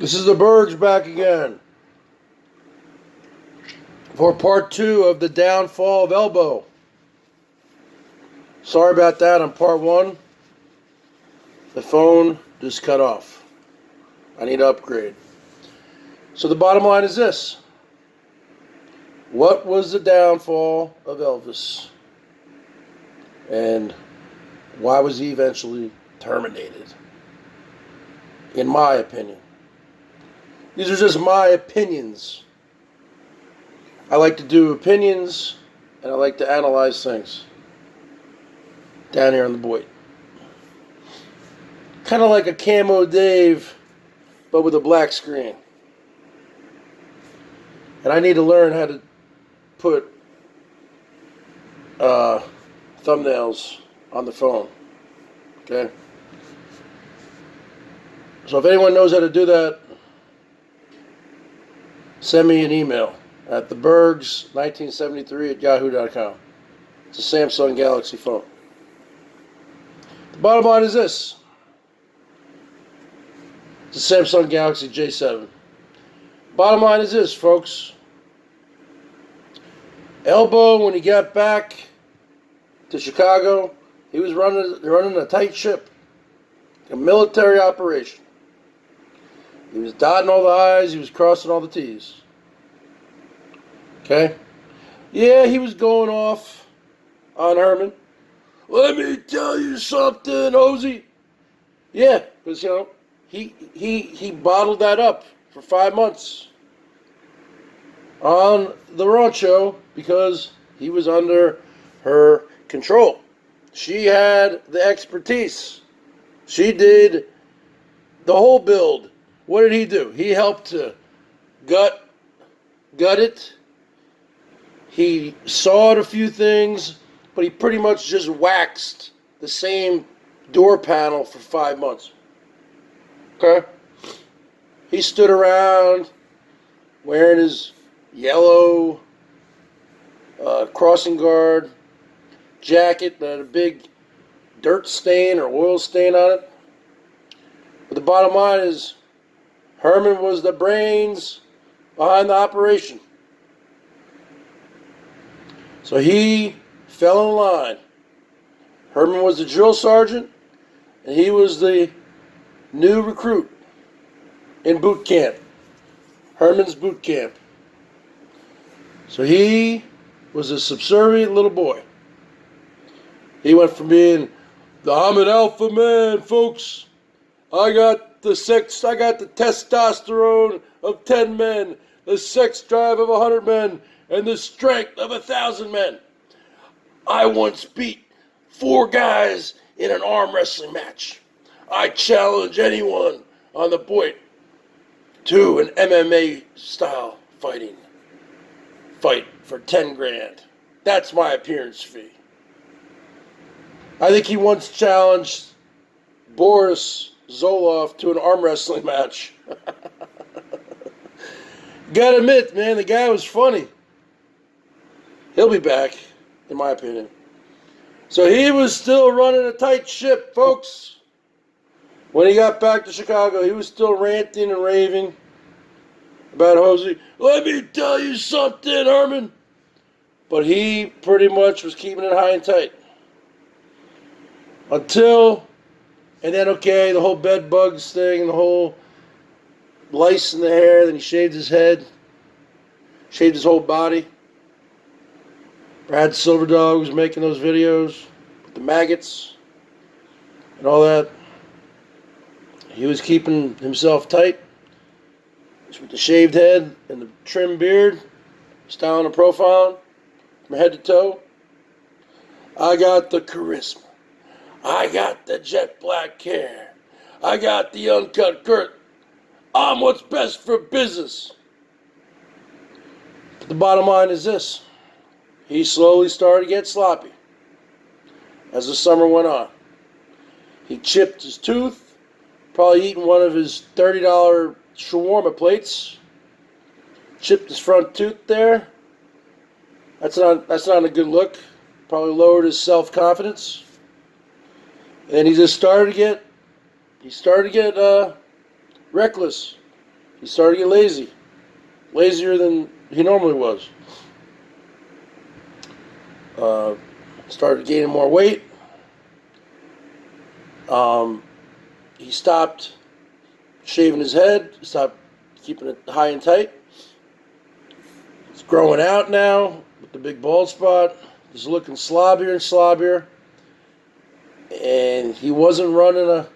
This is the Bergs back again for part 2 of the downfall of Elbo. Sorry about that on part 1. The phone just cut off. I need to upgrade. So the bottom line is this. What was the downfall of Elvis? And why was he eventually terminated? In my opinion. These are just my opinions. I like to do opinions, and I like to analyze things. Down here on the BOYT. Kind of like a Camo Dave, but with a black screen. And I need to learn how to put thumbnails on the phone. Okay? So if anyone knows how to do that, send me an email at thebergs1973@yahoo.com. It's a Samsung Galaxy phone. The bottom line is this. It's a Samsung Galaxy J7. Bottom line is this, folks. Elbo, when he got back to Chicago, he was running a tight ship. A military operation. He was dotting all the I's, he was crossing all the T's. Okay? Yeah, he was going off on Herman. Let me tell you something, Hosey. Yeah, because, he bottled that up for 5 months on the Rancho because he was under her control. She had the expertise. She did the whole build. What did he do? He helped to gut it. He sawed a few things, but he pretty much just waxed the same door panel for 5 months. Okay? He stood around wearing his yellow crossing guard jacket that had a big dirt stain or oil stain on it. But the bottom line is, Herman was the brains behind the operation. So he fell in line. Herman was the drill sergeant, and he was the new recruit in boot camp. Herman's boot camp. So he was a subservient little boy. He went from being I'm an alpha man, folks. I got the testosterone of 10 men, the sex drive of 100 men, and the strength of 1,000 men. I once beat 4 guys in an arm wrestling match. I challenge anyone on the BOYT to an MMA style fight for 10 grand. That's my appearance fee. I think he once challenged Boris Zoloff to an arm wrestling match. Gotta admit, man, the guy was funny. He'll be back, in my opinion. So he was still running a tight ship, folks. When he got back to Chicago, he was still ranting and raving about Hosey. Let me tell you something, Herman. But he pretty much was keeping it high and tight. And then, the whole bed bugs thing, the whole lice in the hair, then he shaved his head, shaved his whole body. Brad Silverdog was making those videos with the maggots and all that. He was keeping himself tight with the shaved head and the trim beard, styling and profiling from head to toe. I got the charisma. I got the jet black hair. I got the uncut girth. I'm what's best for business. But the bottom line is this. He slowly started to get sloppy as the summer went on. He chipped his tooth, probably eating one of his $30 shawarma plates. Chipped his front tooth there. That's not a good look. Probably lowered his self-confidence. And he just started to get reckless. He started to get lazy. Lazier than he normally was. Started gaining more weight. He stopped shaving his head. Stopped keeping it high and tight. It's growing out now with the big bald spot. He's looking slobbier and slobbier. And he wasn't running a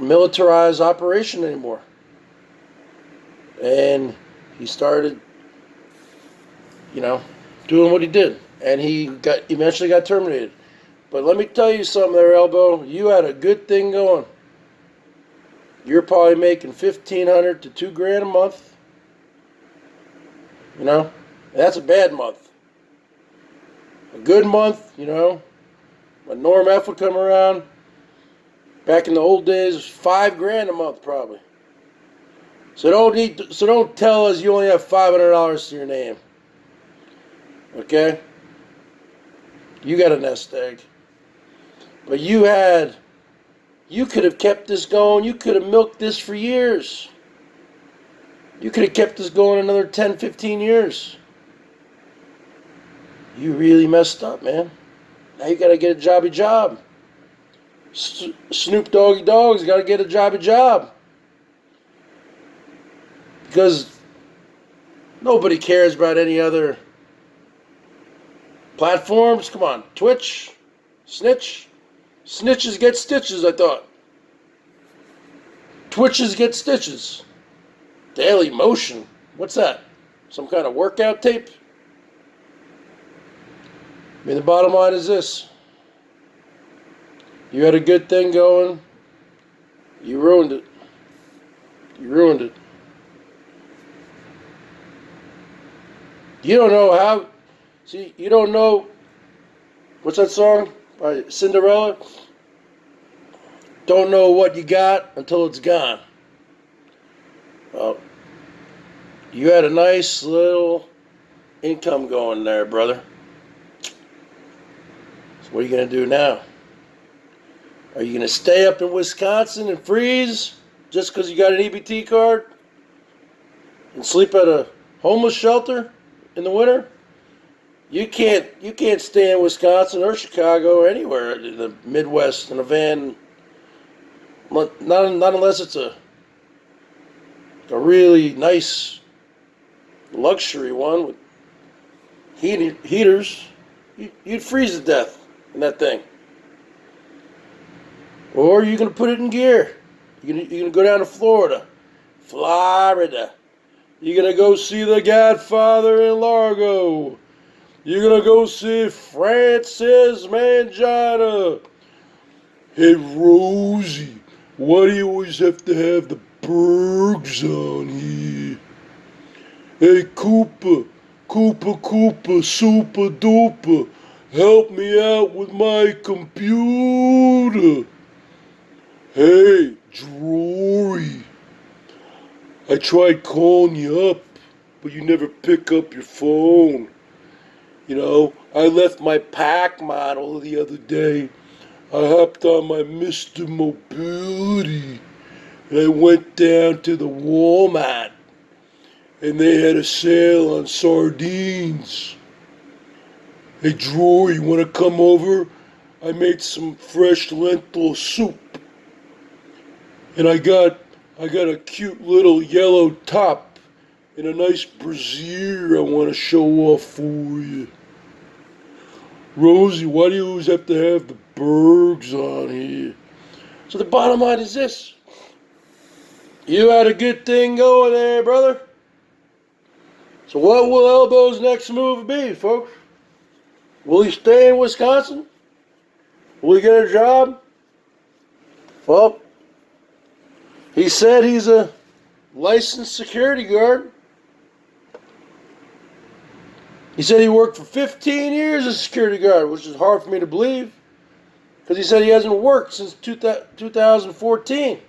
militarized operation anymore. And he started, doing what he did. And he eventually got terminated. But let me tell you something there, Elbo. You had a good thing going. You're probably making $1,500 to $2,000 a month. And that's a bad month. A good month, when Norm F would come around, back in the old days, $5,000 a month probably. So don't tell us you only have $500 to your name. Okay? You got a nest egg. But you could have kept this going. You could have milked this for years. You could have kept this going another 10, 15 years. You really messed up, man. Now you got to get a jobby job. Snoop Doggy Dogg's got to get a jobby job. Because nobody cares about any other platforms. Come on, Twitch, Snitch. Snitches get stitches, I thought. Twitches get stitches. Daily Motion. What's that? Some kind of workout tape? I mean, the bottom line is this. You had a good thing going. You ruined it. You ruined it. You don't know how. See, you don't know. What's that song by Cinderella? Don't know what you got until it's gone. Well, you had a nice little income going there, brother. So what are you going to do now? Are you going to stay up in Wisconsin and freeze just because you got an EBT card? And sleep at a homeless shelter in the winter? You can't stay in Wisconsin or Chicago or anywhere in the Midwest in a van. Not unless it's a really nice luxury one with heaters. You'd freeze to death in that thing. Or you're going to put it in gear. You're going to go down to Florida. You're going to go see The Godfather in Largo. You're going to go see Francis Mangina. Hey, Rosie, why do you always have to have the Bergs on here? Hey, Cooper, super duper, help me out with my computer. Hey, Drury, I tried calling you up, but you never pick up your phone. I left my pack model the other day. I hopped on my Mr. Mobility, and I went down to the Walmart, and they had a sale on sardines. Hey, Drew, you want to come over? I made some fresh lentil soup, and I got a cute little yellow top and a nice brassiere I want to show off for you. Rosie, why do you always have to have the Bergs on here? So the bottom line is this. You had a good thing going there, brother. So what will Elbo's next move be, folks? Will he stay in Wisconsin? Will he get a job? Well, he said he's a licensed security guard. He said he worked for 15 years as a security guard, which is hard for me to believe, because he said he hasn't worked since 2014.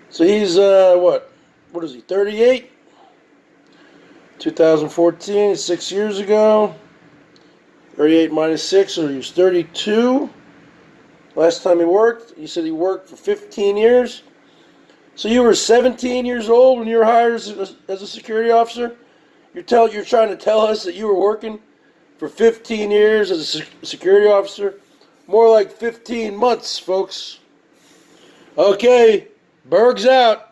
So he's, what is he, 38? 2014, 6 years ago. 38 minus 6, so he was 32. Last time he worked, he said he worked for 15 years. So you were 17 years old when you were hired as a security officer? You're trying to tell us that you were working for 15 years as a security officer? More like 15 months, folks. Okay, Berg's out.